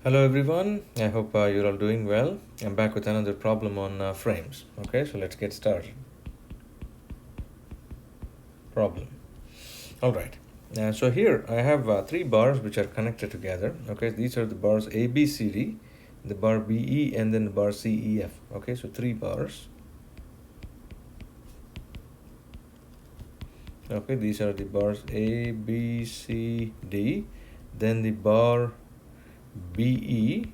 Hello everyone, I hope you're all doing well. I'm back with another problem on frames. Okay, so let's get started. Problem. Alright, so here I have three bars which are connected together. Okay, these are the bars A, B, C, D, the bar B, E, and then the bar C, E, F. Okay, so three bars. Okay, these are the bars A, B, C, D, then the bar B, E,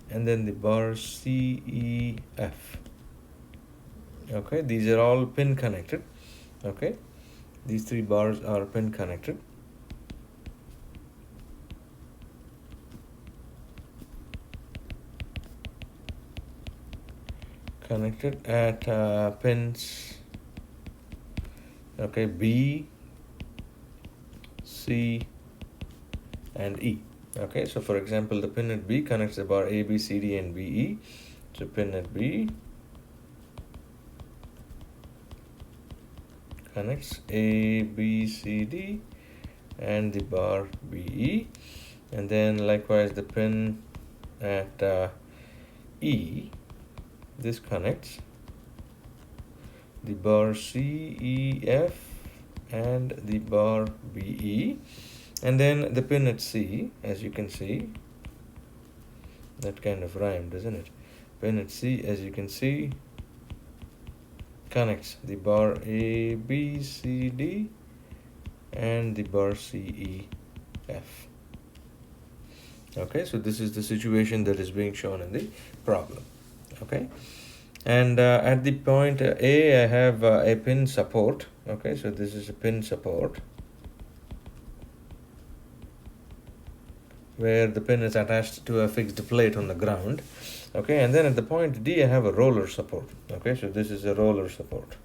and then the bar C, E, F. Okay, these are all pin connected. Okay, these three bars are pin connected. Connected at pins, okay, B, C, and E. Okay, so for example, the pin at B connects the bar A, B, C, D, and B, E. So pin at B connects A, B, C, D, and the bar B, E. And then likewise the pin at E, this connects the bar C, E, F, and the bar B, E. And then the pin at C, as you can see, that kind of rhymed, doesn't it? Pin at C, as you can see, connects the bar A, B, C, D, and the bar C, E, F. Okay, so this is the situation that is being shown in the problem. Okay, and at the point A, I have a pin support. Okay, so this is a pin support where the pin is attached to a fixed plate on the ground. Okay, and then at the point D, I have a roller support. Okay, so this is a roller support.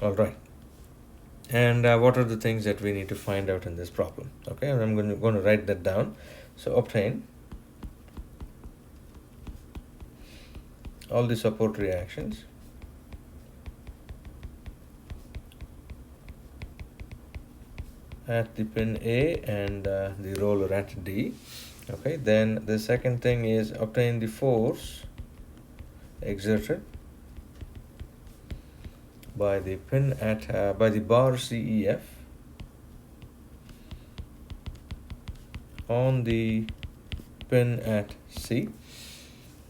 All right. And what are the things that we need to find out in this problem? Okay, and I'm going to write that down. So obtain all the support reactions at the pin A and the roller at D. Okay, then the second thing is obtain the force exerted by the pin at by the bar CEF on the pin at C.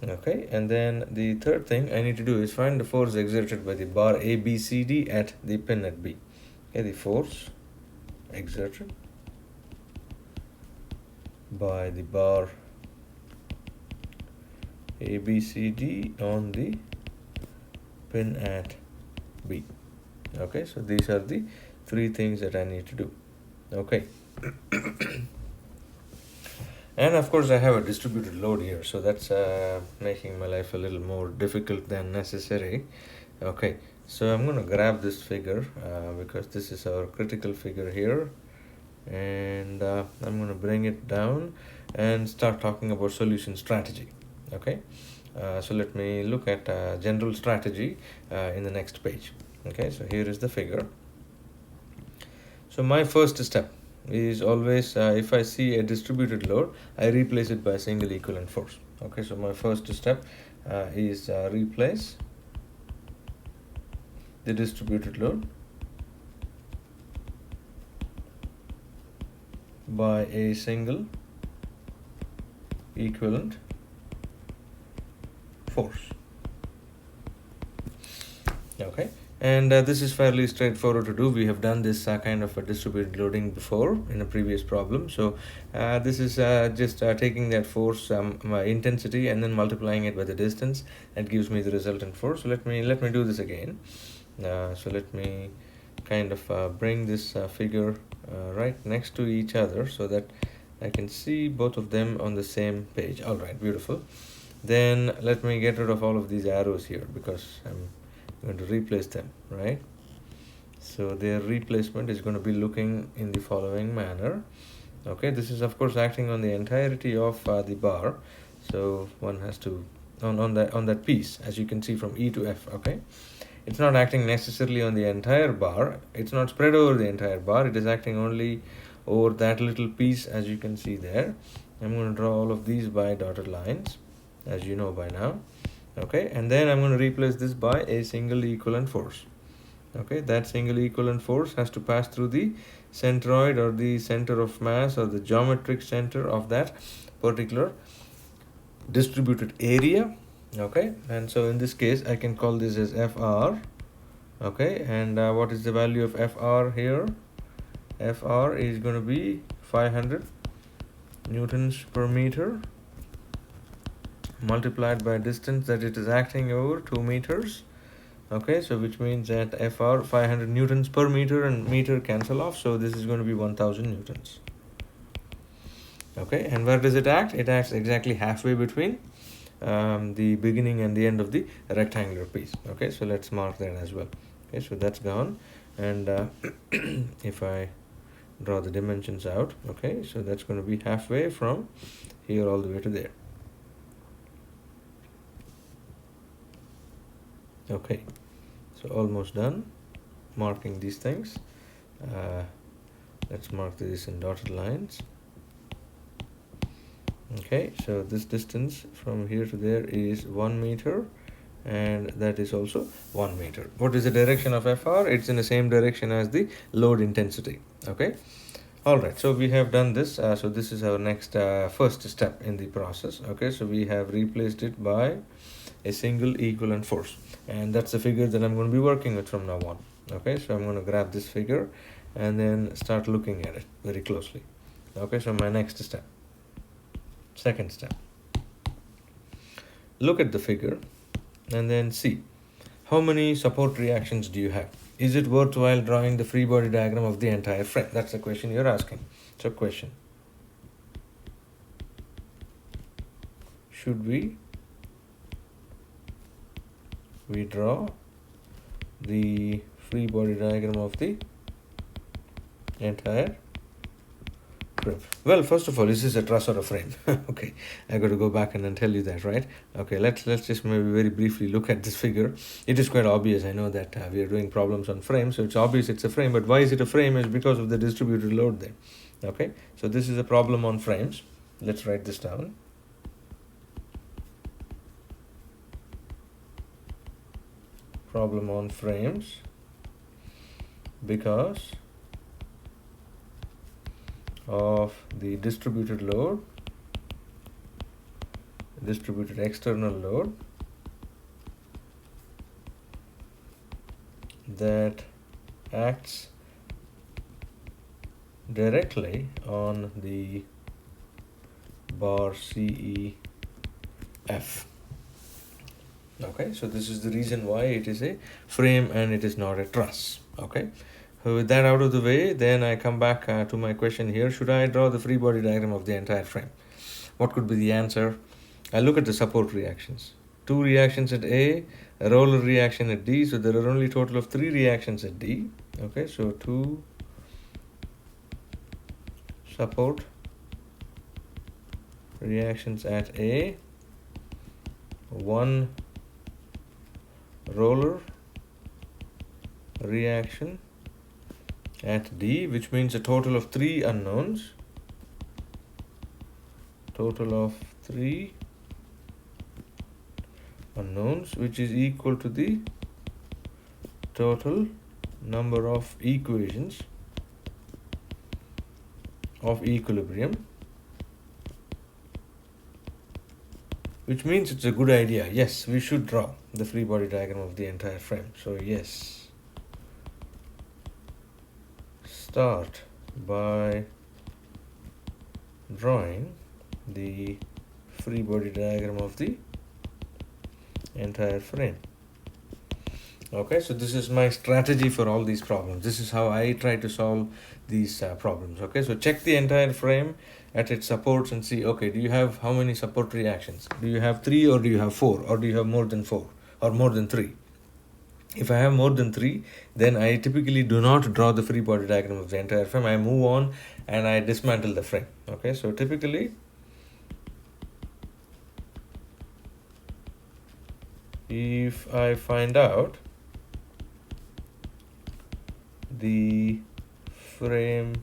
Okay, and then the third thing I need to do is find the force exerted by the bar ABCD at the pin at B. Okay, the force exerted by the bar ABCD on the pin at B. Okay, so these are the three things that I need to do. Okay. And of course I have a distributed load here, so that's making my life a little more difficult than necessary. Okay, so I'm going to grab this figure because this is our critical figure here, and I'm going to bring it down and start talking about solution strategy. Okay, so let me look at general strategy in the next page. Okay, so here is the figure. So my first step is always if I see a distributed load, I replace it by a single equivalent force. Okay, so my first step is replace the distributed load by a single equivalent force. Okay, and this is fairly straightforward to do. We have done this kind of a distributed loading before in a previous problem. So this is just taking that force intensity and then multiplying it by the distance. That gives me the resultant force. So let me do this again. So let me kind of bring this figure right next to each other so that I can see both of them on the same page. All right, beautiful. Then let me get rid of all of these arrows here because I'm going to replace them, right? So their replacement is going to be looking in the following manner. Okay, this is of course acting on the entirety of the bar, so one has to on that piece, as you can see from E to F. Okay, it's not acting necessarily on the entire bar. It's not spread over the entire bar. It is acting only over that little piece, as you can see there. I'm going to draw all of these by dotted lines, as you know by now. Okay, and then I'm going to replace this by a single equivalent force. Okay, that single equivalent force has to pass through the centroid, or the center of mass, or the geometric center of that particular distributed area. Okay, and so in this case I can call this as FR. Okay, and what is the value of FR here? FR is going to be 500 newtons per meter multiplied by distance that it is acting over, 2 meters. Okay, so which means that FR, 500 newtons per meter, and meter cancel off, so this is going to be 1000 newtons. Okay, and where does it act? It acts exactly halfway between the beginning and the end of the rectangular piece. Okay, so let's mark that as well. Okay, so that's gone, and if I draw the dimensions out, okay, so that's going to be halfway from here all the way to there. Okay, so almost done marking these things. Let's mark this in dotted lines. Okay, so this distance from here to there is 1 meter, and that is also 1 meter. What is the direction of FR? It's in the same direction as the load intensity. Okay, all right, so we have done this. So this is our next first step in the process. Okay, so we have replaced it by a single equivalent force, and that's the figure that I'm going to be working with from now on. Okay, so I'm going to grab this figure and then start looking at it very closely. Okay, so my next step, second step, look at the figure and then see how many support reactions do you have. Is it worthwhile drawing the free body diagram of the entire frame? That's the question you're asking. So question, should we draw the free body diagram of the entire frame? Well, first of all, is this a truss or a frame? Okay, I got to go back and then tell you that, right? Okay, let's just maybe very briefly look at this figure. It is quite obvious. I know that we are doing problems on frames, so it's obvious it's a frame. But why is it a frame? Is because of the distributed load there. Okay, so this is a problem on frames. Let's write this down. Problem on frames because of the distributed load, distributed external load that acts directly on the bar CEF. Okay, so this is the reason why it is a frame and it is not a truss. Okay, so with that out of the way, then I come back to my question here. Should I draw the free body diagram of the entire frame? What could be the answer? I look at the support reactions. 2 reactions at A roller reaction at D, so there are only total of 3 reactions at D. Okay, so 2 support reactions at A, 1 roller reaction at D, which means a total of 3 unknowns. Total of 3 unknowns, which is equal to the total number of equations of equilibrium, which means it's a good idea. Yes, we should draw the free body diagram of the entire frame. So yes, start by drawing the free body diagram of the entire frame. Okay, so this is my strategy for all these problems. This is how I try to solve these problems. Okay, so check the entire frame at its supports and see, okay, do you have how many support reactions? Do you have 3 or do you have 4 or do you have more than 4 or more than 3? If I have more than 3, then I typically do not draw the free body diagram of the entire frame. I move on and I dismantle the frame. Okay, so typically if I find out the frame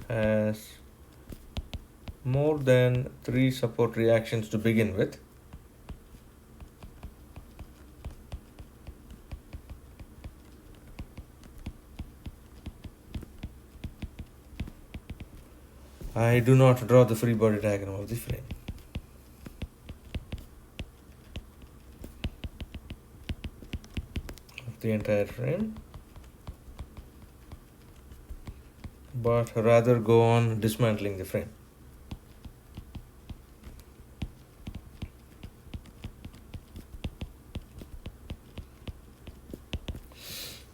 has more than 3 support reactions to begin with, I do not draw the free body diagram of the frame. Of the entire frame, but rather go on dismantling the frame.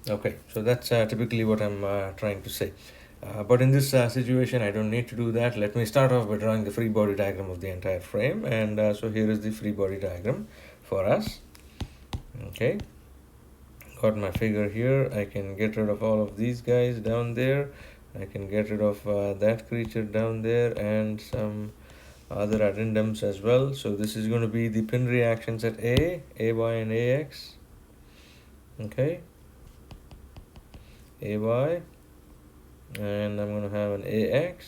Okay, so that's typically what I'm trying to say. But in this situation, I don't need to do that. Let me start off by drawing the free body diagram of the entire frame. And so here is the free body diagram for us. Okay, got my figure here. I can get rid of all of these guys down there. I can get rid of that creature down there and some other addendums as well. So this is going to be the pin reactions at A, AY and AX. Okay, AY, and I'm going to have an AX,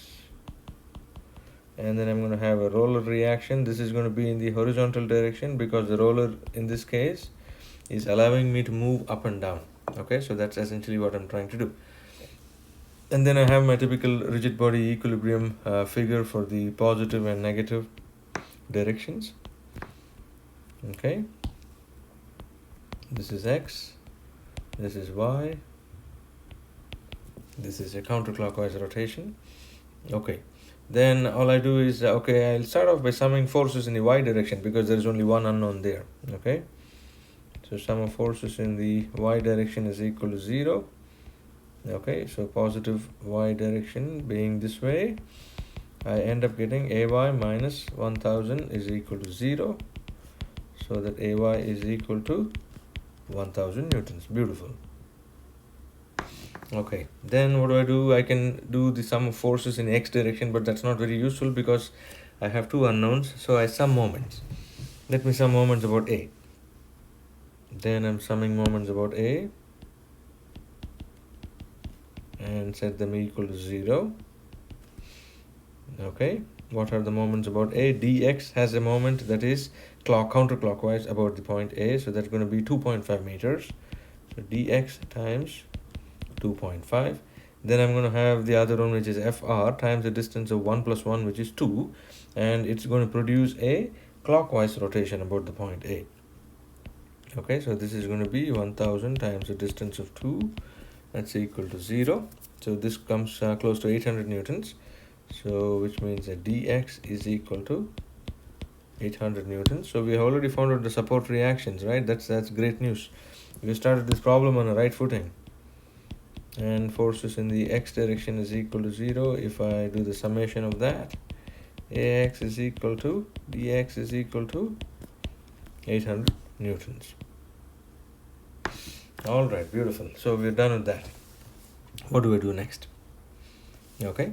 and then I'm going to have a roller reaction. This is going to be in the horizontal direction because the roller in this case is allowing me to move up and down. Okay, so that's essentially what I'm trying to do. And then I have my typical rigid body equilibrium figure for the positive and negative directions. Okay, this is X, this is Y, this is a counterclockwise rotation. Okay, then all I do is I'll start off by summing forces in the Y direction because there is only one unknown there. Okay, so sum of forces in the Y direction is equal to 0. Okay, so positive Y direction being this way, I end up getting AY minus 1000 is equal to 0, so that AY is equal to 1000 newtons. Beautiful. Okay, then what do? I can do the sum of forces in X direction, but that's not very useful because I have two unknowns, so I sum moments. Let me sum moments about A. Then I'm summing moments about A and set them equal to 0. Okay, what are the moments about A? dx has a moment that is counterclockwise about the point A, so that's going to be 2.5 meters. So dx times 2.5. Then I'm going to have the other one, which is fr times the distance of 1 plus 1, which is 2, and it's going to produce a clockwise rotation about the point A. Okay, so this is going to be 1000 times the distance of 2, that's equal to 0. So this comes close to 800 newtons, so which means that dx is equal to 800 newtons. So we have already found out the support reactions, right? That's great news. We started this problem on a right footing. And forces in the X direction is equal to 0. If I do the summation of that, AX is equal to dx is equal to 800 newtons. All right, beautiful. So we're done with that. What do I do next? Okay,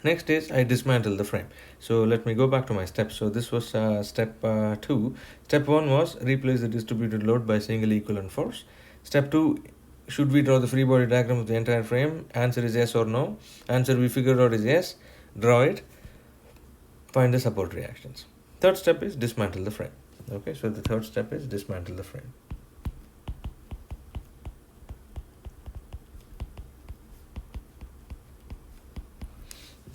next is I dismantle the frame. So let me go back to my steps. So this was step 2. Step 1 was replace the distributed load by single equivalent force. Step 2, should we draw the free body diagram of the entire frame? Answer is yes or no. Answer we figured out is yes. Draw it. Find the support reactions. Third step is dismantle the frame. Okay, so the third step is dismantle the frame.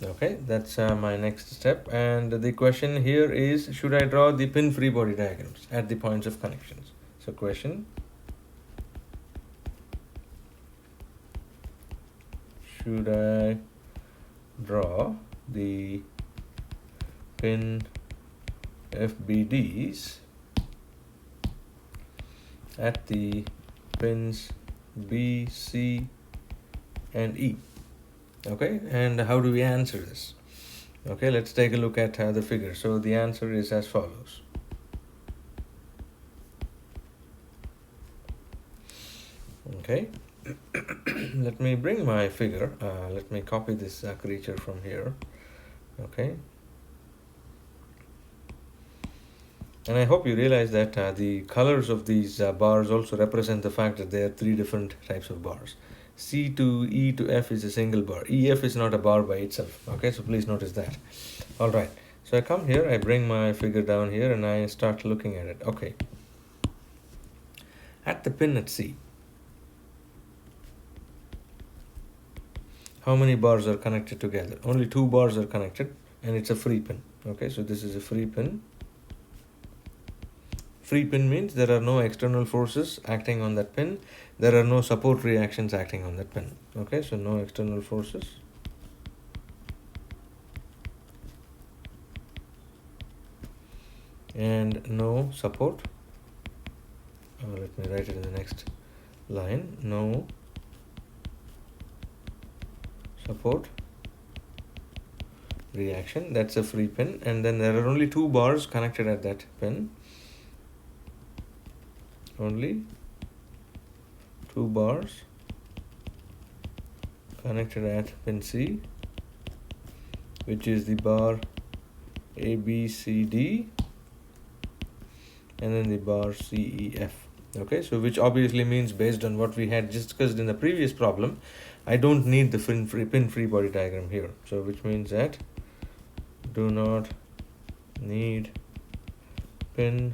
Okay, that's my next step. And the question here is, should I draw the pin free body diagrams at the points of connections? So question, should I draw the pin FBDs at the pins B, C, and E? Okay, and how do we answer this? Okay, let's take a look at the figure. So the answer is as follows. Okay, let me bring my figure. Let me copy this creature from here. Okay, and I hope you realize that the colors of these bars also represent the fact that there are 3 different types of bars. C to E to F is a single bar. EF is not a bar by itself. Okay, so please notice that. All right, so I come here, I bring my figure down here, and I start looking at it. Okay, at the pin at C, how many bars are connected together? Only 2 bars are connected, and it's a free pin. Okay, so this is a free pin. Free pin means there are no external forces acting on that pin. There are no support reactions acting on that pin. Okay, so no external forces. And no support. Let me write it in the next line. No support reaction. That's a free pin. And then there are only 2 bars connected at that pin. Only 2 bars connected at pin C, which is the bar A, B, C, D, and then the bar C, E, F. Okay, so which obviously means, based on what we had discussed in the previous problem, I don't need the pin free body diagram here. So which means that do not need pin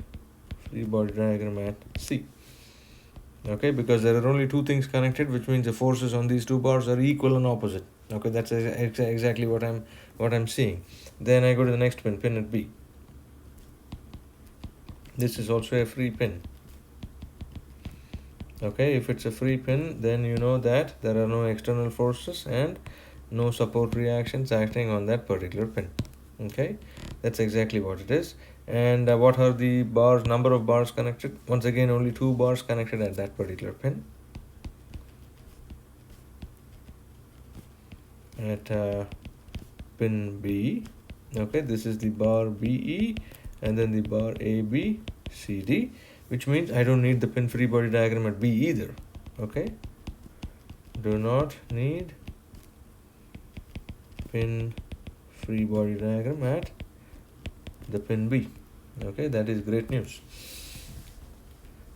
free body diagram at C. Okay, because there are only 2 things connected, which means the forces on these 2 bars are equal and opposite. Okay, that's exactly what I'm seeing. Then I go to the next pin at B. This is also a free pin. Okay, if it's a free pin, then you know that there are no external forces and no support reactions acting on that particular pin. Okay, that's exactly what it is. And what are the bars, number of bars connected? Once again, only 2 bars connected at that particular pin. At pin B. Okay, this is the bar BE, and then the bar AB, CD, which means I don't need the pin free body diagram at B either. Okay, do not need pin free body diagram at the pin B. Okay, that is great news.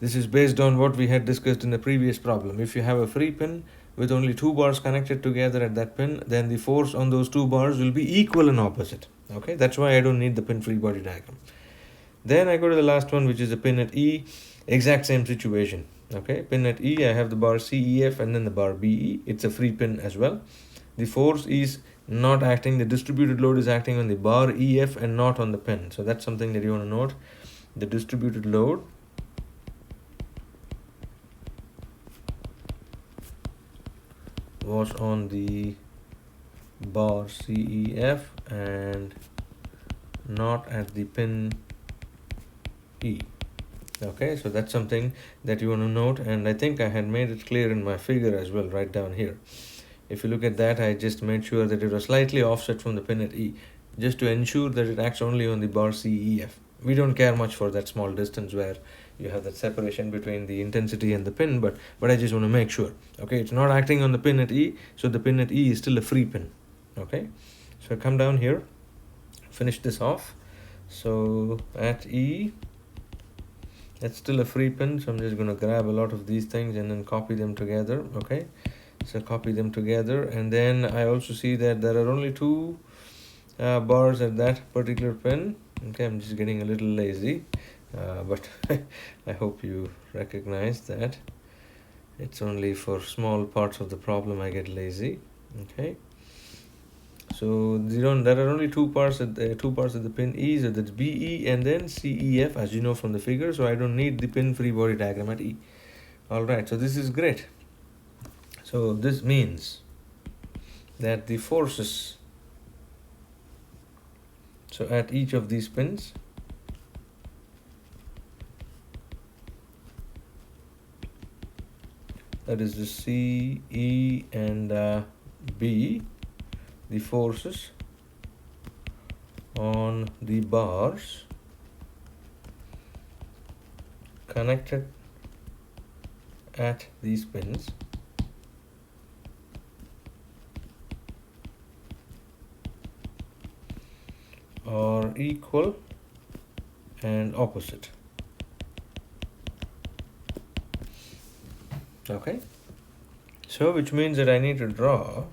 This is based on what we had discussed in the previous problem. If you have a free pin with only 2 bars connected together at that pin, then the force on those 2 bars will be equal and opposite. Okay, that's why I don't need the pin free body diagram. Then I go to the last one, which is the pin at E. Exact same situation. Okay, pin at E, I have the bar CEF and then the bar BE. It's a free pin as well. The force is not acting, the distributed load is acting on the bar EF and not on the pin. So that's something that you want to note. The distributed load was on the bar CEF and not at the pin E. Okay, so that's something that you want to note, and I think I had made it clear in my figure as well, right down here. If you look at that, I just made sure that it was slightly offset from the pin at E, just to ensure that it acts only on the bar CEF. We don't care much for that small distance where you have that separation between the intensity and the pin, but I just want to make sure. Okay, it's not acting on the pin at E, so the pin at E is still a free pin. Okay, so I come down here, finish this off. So at E, that's still a free pin, so I'm just going to grab a lot of these things and then copy them together. Okay, so copy them together, and then I also see that there are only 2 bars at that particular pin. Okay, I'm just getting a little lazy, but I hope you recognize that it's only for small parts of the problem I get lazy. Okay, so there are only 2 parts at the pin E, so that's BE and then CEF, as you know from the figure. So I don't need the pin free body diagram at E. All right, so this is great. So this means that the forces, so at each of these pins, that is the C, E and B, the forces on the bars connected at these pins are equal and opposite. Okay, So which means that I need to draw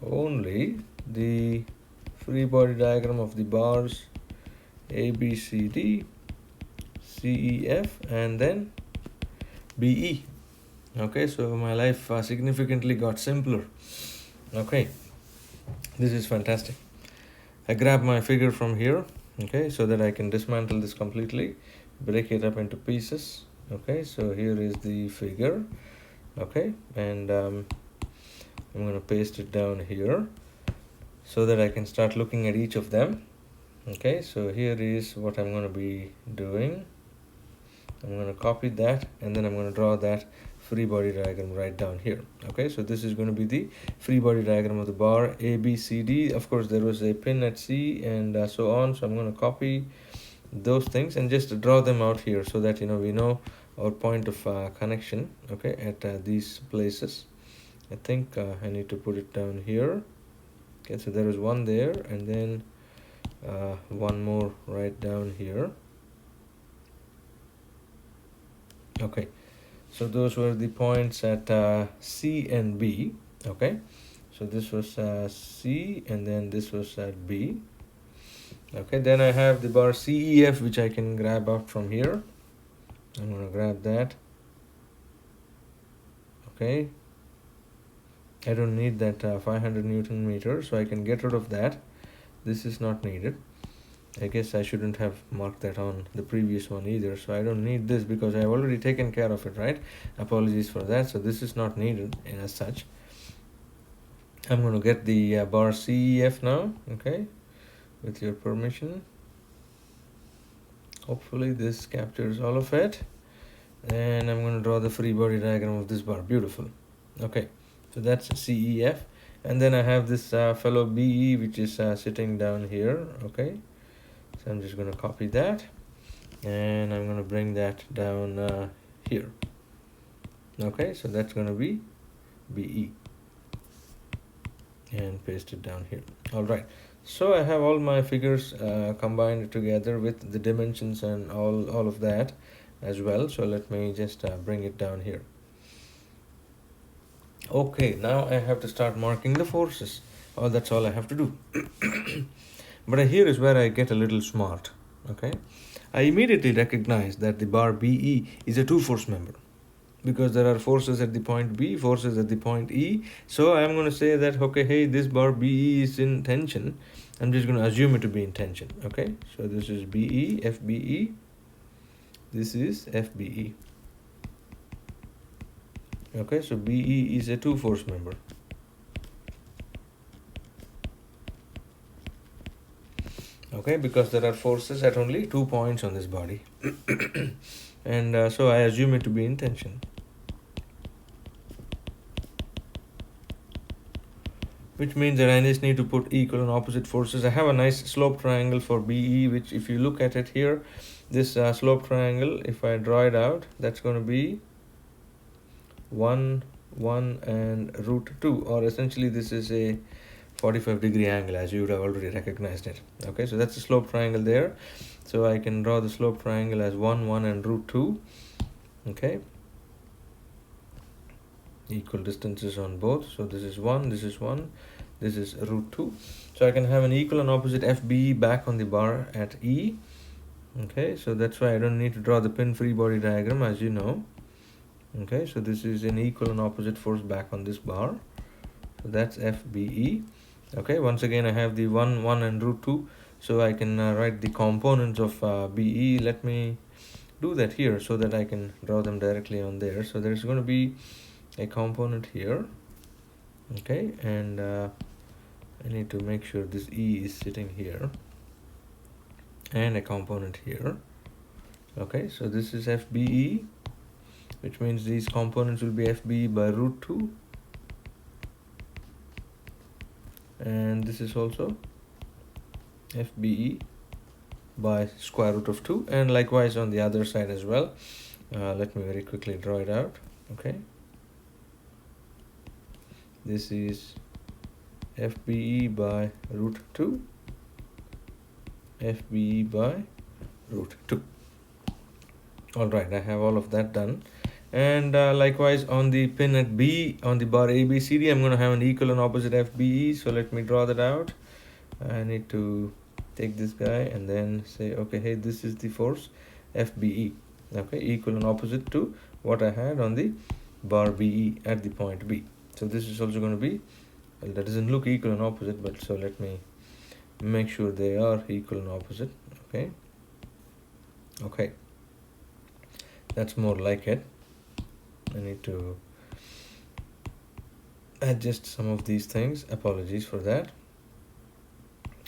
only the free body diagram of the bars A, B, C, D, C, E, F, and then B, E. Okay, so my life significantly got simpler. Okay, this is fantastic. I grab my figure from here, okay, so that I can dismantle this completely, break it up into pieces. Okay, so here is the figure. Okay, and I'm going to paste it down here so that I can start looking at each of them. Okay, so here is what I'm going to be doing. I'm going to copy that, and then I'm going to draw that free body diagram right down here. Okay, so this is going to be the free body diagram of the bar A, B, C, D. Of course, there was a pin at C and so on. So I'm going to copy those things and just draw them out here so that we know our point of connection. Okay, at these places. I think I need to put it down here. Okay, so there is one there, and then one more right down here. Okay, so those were the points at C and B. Okay, so this was C, and then this was at B. Okay, then I have the bar CEF, which I can grab out from here. I'm going to grab that. Okay, I don't need that 500 Newton meter, so I can get rid of that. This is not needed. I guess I shouldn't have marked that on the previous one either, so I don't need this because I've already taken care of it, right? Apologies for that. So this is not needed as such. I'm going to get the bar CEF now, okay, with your permission. Hopefully this captures all of it, and I'm going to draw the free body diagram of this bar. Beautiful. Okay, so that's CEF, and then I have this fellow BE, which is sitting down here. Okay, so I'm just going to copy that, and I'm going to bring that down here. Okay, so that's going to be BE, and paste it down here. All right, so I have all my figures combined together with the dimensions and all of that as well. So let me just bring it down here. Okay, now I have to start marking the forces. Oh, that's all I have to do. But here is where I get a little smart. Okay, I immediately recognize that the bar BE is a two-force member, because there are forces at the point B, forces at the point E. So I'm going to say that, okay, hey, this bar BE is in tension. I'm just going to assume it to be in tension. Okay, so this is BE, FBE. This is FBE. Okay, so BE is a two-force member. Okay, because there are forces at only 2 points on this body. And so I assume it to be in tension. Which means that I just need to put equal and opposite forces. I have a nice slope triangle for BE, which if you look at it here, this slope triangle, if I draw it out, that's going to be 1, 1 and root 2, or essentially this is a 45-degree angle, as you would have already recognized it. Okay, so that's the slope triangle there. So I can draw the slope triangle as 1, 1 and root 2. Okay, equal distances on both. So this is 1, this is 1, this is root 2. So I can have an equal and opposite FBE back on the bar at E. Okay, so that's why I don't need to draw the pin free body diagram, as you know. Okay, so this is an equal and opposite force back on this bar. So that's FBE. Okay, once again I have the 1, 1 and root 2. So I can write the components of BE. Let me do that here so that I can draw them directly on there. So there's going to be a component here. Okay, and I need to make sure this E is sitting here, and a component here. Okay, so this is FBE, which means these components will be FBE by root 2, and this is also FBE by square root of 2, and likewise on the other side as well. Let me very quickly draw it out. Okay, this is FBE by root 2, FBE by root 2. All right, I have all of that done. And likewise on the pin at B, on the bar ABCD, I'm going to have an equal and opposite FBE. So let me draw that out. I need to take this guy and then say, okay, hey, this is the force FBE. Okay, equal and opposite to what I had on the bar BE at the point B. So this is also going to be, well, that doesn't look equal and opposite, but so let me make sure they are equal and opposite. Okay, okay, that's more like it. I need to adjust some of these things. Apologies for that.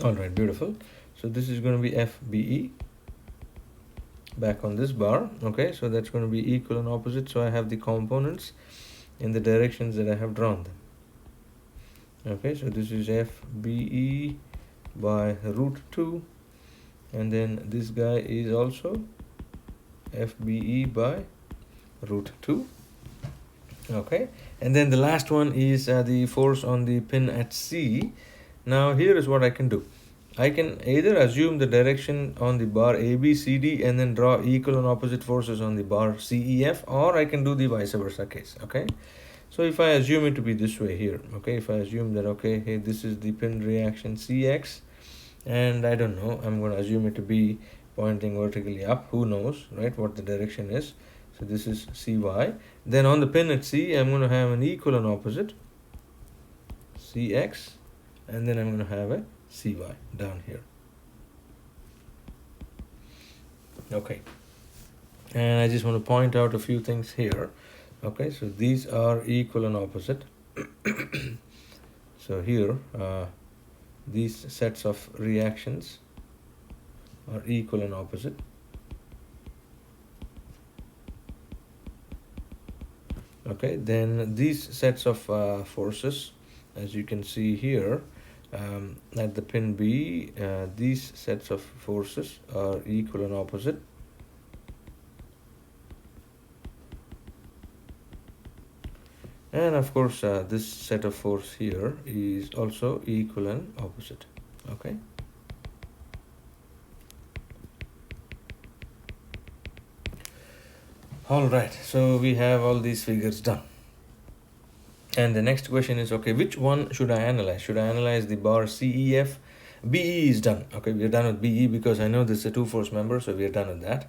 All right, beautiful. So this is going to be FBE back on this bar. Okay, so that's going to be equal and opposite. So I have the components in the directions that I have drawn them. Okay, so this is FBE by root 2, and then this guy is also FBE by root 2. Okay, and then the last one is the force on the pin at C. Now here is what I can do. I can either assume the direction on the bar ABCD and then draw equal and opposite forces on the bar CEF, or I can do the vice versa case. Okay, so if I assume it to be this way here, okay, if I assume that, okay, hey, this is the pin reaction CX, and I don't know, I'm going to assume it to be pointing vertically up. Who knows, right, what the direction is. So this is CY. Then on the pin at C, I'm going to have an equal and opposite CX, and then I'm going to have a CY down here. Okay, and I just want to point out a few things here. Okay, so these are equal and opposite. So here, these sets of reactions are equal and opposite. Okay, then these sets of forces, as you can see here, at the pin B, these sets of forces are equal and opposite. And of course, this set of force here is also equal and opposite. Okay. All right, so we have all these figures done. And the next question is, okay, which one should I analyze? Should I analyze the bar CEF? BE is done. Okay, we are done with BE because I know this is a two-force member, so we are done with that.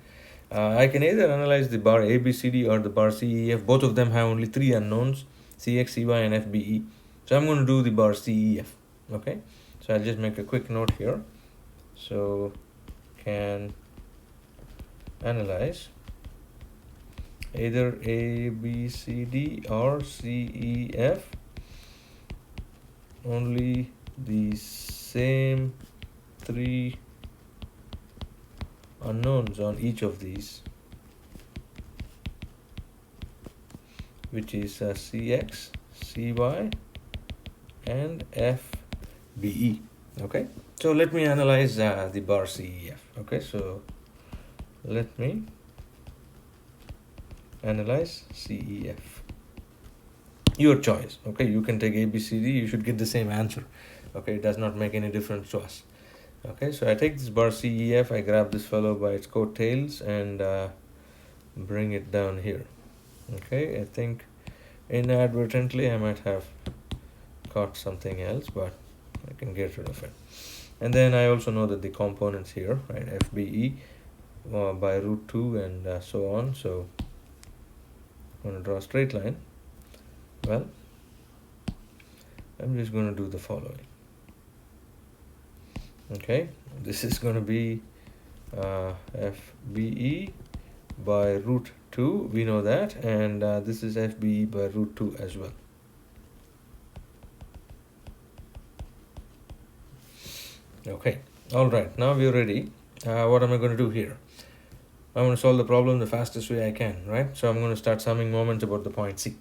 I can either analyze the bar ABCD or the bar CEF. Both of them have only three unknowns, CX, CY, and FBE. So I'm going to do the bar CEF. Okay, so I'll just make a quick note here. So can analyze either A, B, C, D or C, E, F, only the same three unknowns on each of these, which is CX, CY and FBE. Okay, so let me analyze the bar CEF. Okay, so let me analyze CEF. Your choice. Okay, you can take ABCD, you should get the same answer. Okay, it does not make any difference to us. Okay, so I take this bar CEF, I grab this fellow by its coattails and bring it down here. Okay, I think inadvertently I might have caught something else, but I can get rid of it. And then I also know that the components here, right, FBE by root 2 and so on. So I'm going to draw a straight line. Well, I'm just going to do the following. Okay, this is going to be FBE by root 2, we know that, and this is FBE by root 2 as well. Okay, all right, now we're ready. What am I going to do here? I'm going to solve the problem the fastest way I can, right? So I'm going to start summing moments about the point C.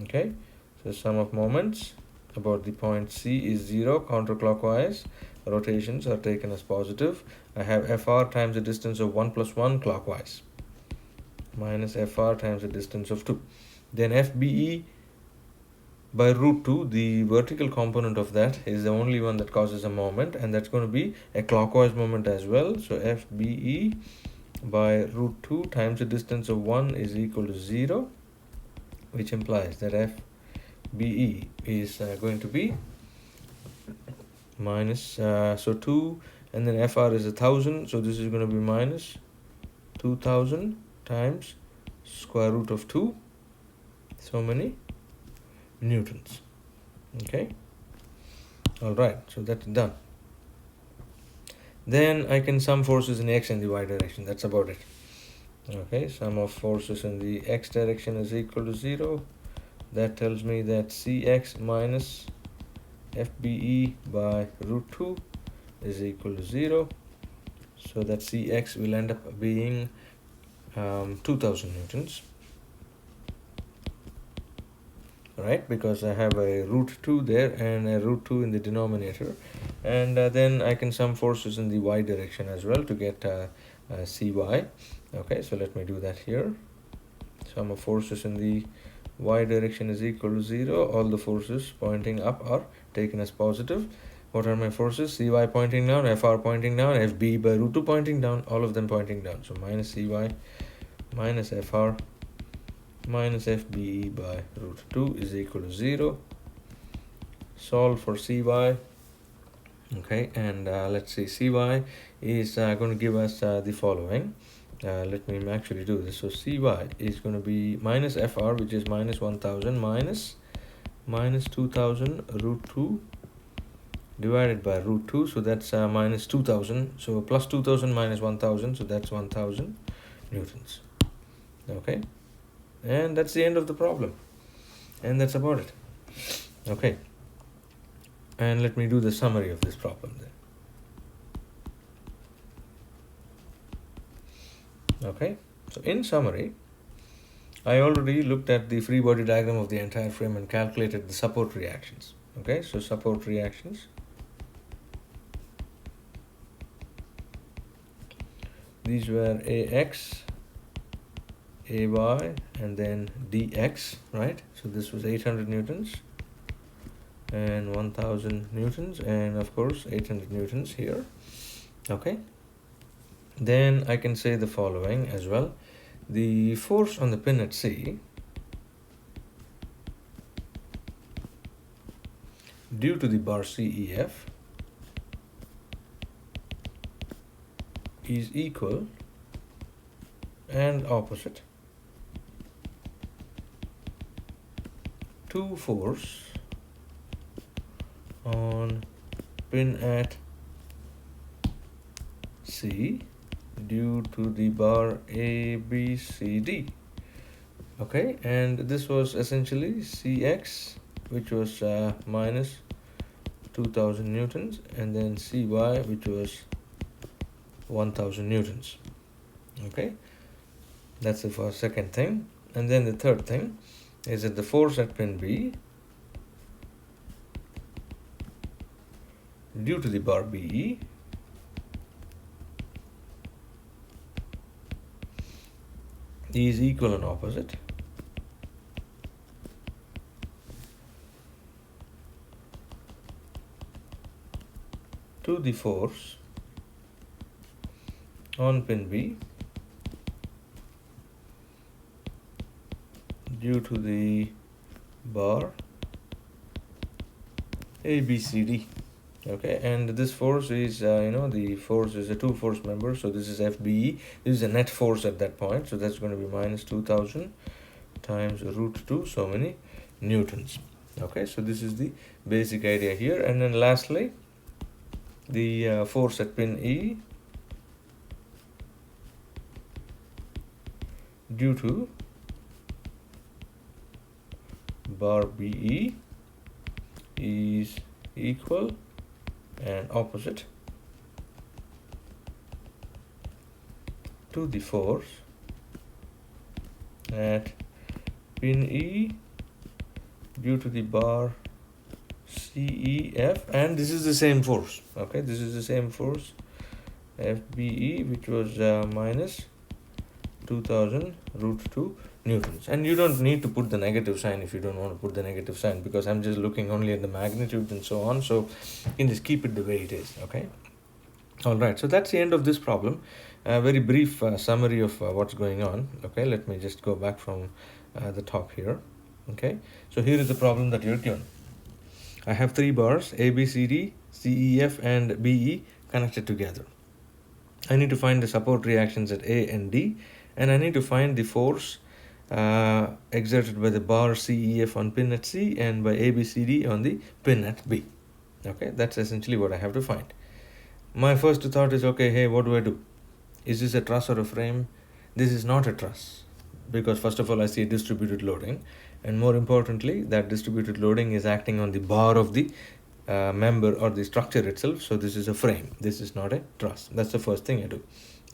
Okay, so sum of moments about the point C is 0 counterclockwise. Rotations are taken as positive. I have FR times the distance of 1 plus 1 clockwise minus FR times the distance of 2. Then FBE by root 2, the vertical component of that is the only one that causes a moment, and that's going to be a clockwise moment as well. So FBE by root 2 times the distance of 1 is equal to 0, which implies that FBE is going to be minus, so 2, and then FR is 1000, so this is going to be minus 2000 times square root of 2, so many newtons. Okay, all right, so that's done. Then I can sum forces in the x and the y direction. That's about it. Okay, sum of forces in the x direction is equal to 0. That tells me that Cx minus FBE by root 2 is equal to 0. So that Cx will end up being 2000 newtons. Right, because I have a root 2 there and a root 2 in the denominator, and then I can sum forces in the y direction as well to get Cy. Okay, so let me do that here. Sum of forces in the y direction is equal to 0. All the forces pointing up are taken as positive. What are my forces? Cy pointing down, Fr pointing down, Fb by root 2 pointing down, all of them pointing down. So minus Cy minus Fr minus FBE by root 2 is equal to 0. Solve for Cy. Okay, and let's see, Cy is going to give us the following. Let me actually do this. So Cy is going to be minus Fr, which is minus 1000, minus 2000 root 2 divided by root 2, so that's minus 2000, so plus 2000 minus 1000, so that's 1000 newtons. Okay, and that's the end of the problem, and that's about it. Okay, and let me do the summary of this problem then. Okay, so in summary, I already looked at the free body diagram of the entire frame and calculated the support reactions. Okay, so support reactions, these were AX, AY, and then DX, right? So this was 800 newtons and 1000 newtons, and of course 800 newtons here. Okay, then I can say the following as well. The force on the pin at C due to the bar CEF is equal and opposite to force on pin at C due to the bar ABCD. Okay, and this was essentially Cx, which was minus 2000 newtons, and then Cy, which was 1000 newtons. Okay, that's the first, second thing. And then the third thing is that the force at pin B due to the bar BE is equal and opposite to the force on pin B due to the bar ABCD. Okay, and this force is the force is a two force member, so this is FBE. This is a net force at that point, so that's going to be minus 2000 times root 2, so many newtons. Okay, so this is the basic idea here. And then lastly, the force at pin E due to bar BE is equal and opposite to the force at pin E due to the bar CEF, and this is the same force. Okay, this is the same force FBE, which was minus 2000 root 2 newtons. And you don't need to put the negative sign if you don't want to put the negative sign, because I'm just looking only at the magnitude and so on, so you can just keep it the way it is. Okay, all right, so that's the end of this problem. a very brief summary of what's going on. Okay, let me just go back from the top here. Okay, so here is the problem that you're given. I have three bars A, B, C, D, C, E, F, and B, E connected together. I need to find the support reactions at A and D, and I need to find the force exerted by the bar C, E, F on pin at C and by A, B, C, D on the pin at B. Okay, that's essentially what I have to find. My first thought is, okay, hey, what do? Is this a truss or a frame? This is not a truss, because first of all I see a distributed loading, and more importantly that distributed loading is acting on the bar of the member or the structure itself. So this is a frame, this is not a truss. That's the first thing I do.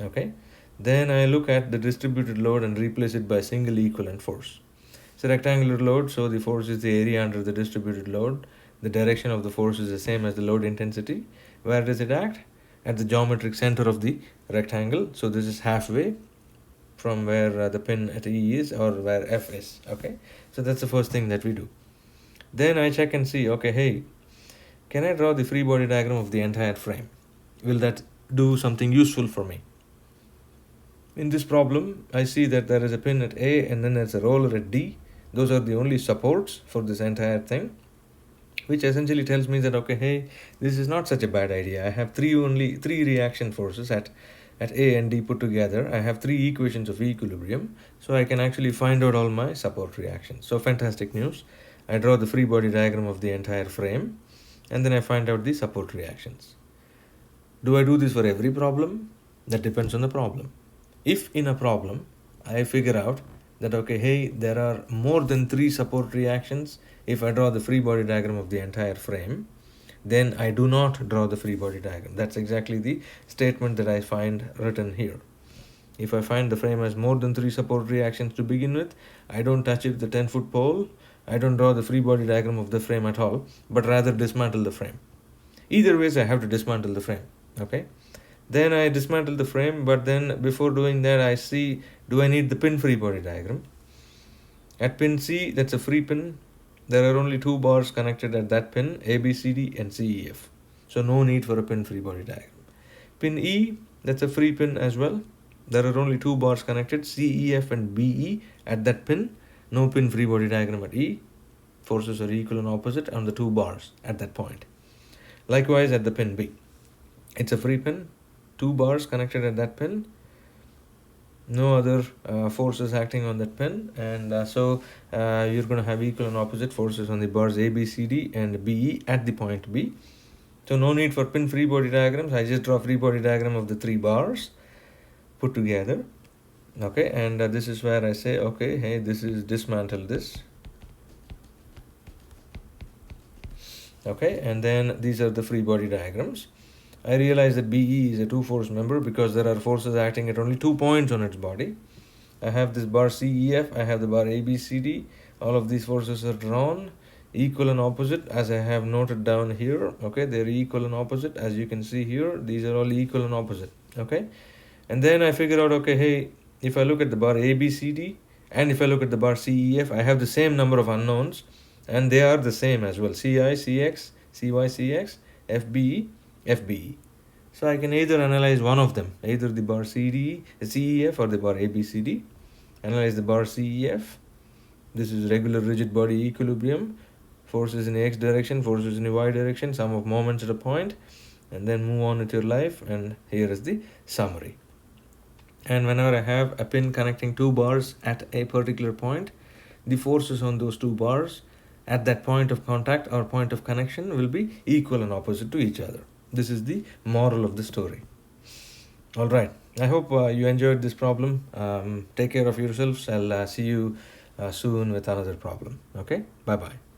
Okay, then I look at the distributed load and replace it by a single equivalent force. It's a rectangular load, so the force is the area under the distributed load. The direction of the force is the same as the load intensity. Where does it act? At the geometric center of the rectangle. So this is halfway from where the pin at E is, or where F is. Okay, so that's the first thing that we do. Then I check and see, okay, hey, can I draw the free body diagram of the entire frame? Will that do something useful for me? In this problem, I see that there is a pin at A and then there's a roller at D. Those are the only supports for this entire thing, which essentially tells me that, okay, hey, this is not such a bad idea. I have three reaction forces at A and D put together. I have three equations of equilibrium, so I can actually find out all my support reactions. So fantastic news. I draw the free body diagram of the entire frame, and then I find out the support reactions. Do I do this for every problem? That depends on the problem. If in a problem I figure out that, okay, hey, there are more than three support reactions, if I draw the free body diagram of the entire frame, then I do not draw the free body diagram. That's exactly the statement that I find written here. If I find the frame has more than three support reactions to begin with, I don't touch it with the 10-foot pole. I don't draw the free body diagram of the frame at all, but rather dismantle the frame. Either ways, I have to dismantle the frame. Okay, then I dismantle the frame, but then before doing that, I see, do I need the pin free body diagram? At pin C, that's a free pin. There are only two bars connected at that pin, A, B, C, D and C, E, F. So no need for a pin free body diagram. Pin E, that's a free pin as well. There are only two bars connected, C, E, F and B, E at that pin. No pin free body diagram at E. Forces are equal and opposite on the two bars at that point. Likewise at the pin B. It's a free pin, two bars connected at that pin. No other forces acting on that pin, and so you're going to have equal and opposite forces on the bars A, B, C, D and B, E at the point B. So no need for pin free body diagrams. I just draw free body diagram of the three bars put together. Okay, and this is where I say, okay, hey, this is dismantle this. Okay, and then these are the free body diagrams. I realize that BE is a two-force member because there are forces acting at only 2 points on its body. I have this bar CEF, I have the bar ABCD. All of these forces are drawn equal and opposite as I have noted down here. Okay, they're equal and opposite as you can see here. These are all equal and opposite. Okay, and then I figure out, okay, hey, if I look at the bar ABCD and if I look at the bar CEF, I have the same number of unknowns and they are the same as well. CI, CX, CY, CX, FBE, FBE. So I can either analyze one of them, either the bar CEF or the bar ABCD. Analyze the bar CEF. This is regular rigid body equilibrium. Forces in the X direction, forces in the Y direction, sum of moments at a point, and then move on with your life. And here is the summary. And whenever I have a pin connecting two bars at a particular point, the forces on those two bars at that point of contact or point of connection will be equal and opposite to each other. This is the moral of the story. All right. I hope you enjoyed this problem. Take care of yourselves. I'll see you soon with another problem. Okay? Bye-bye.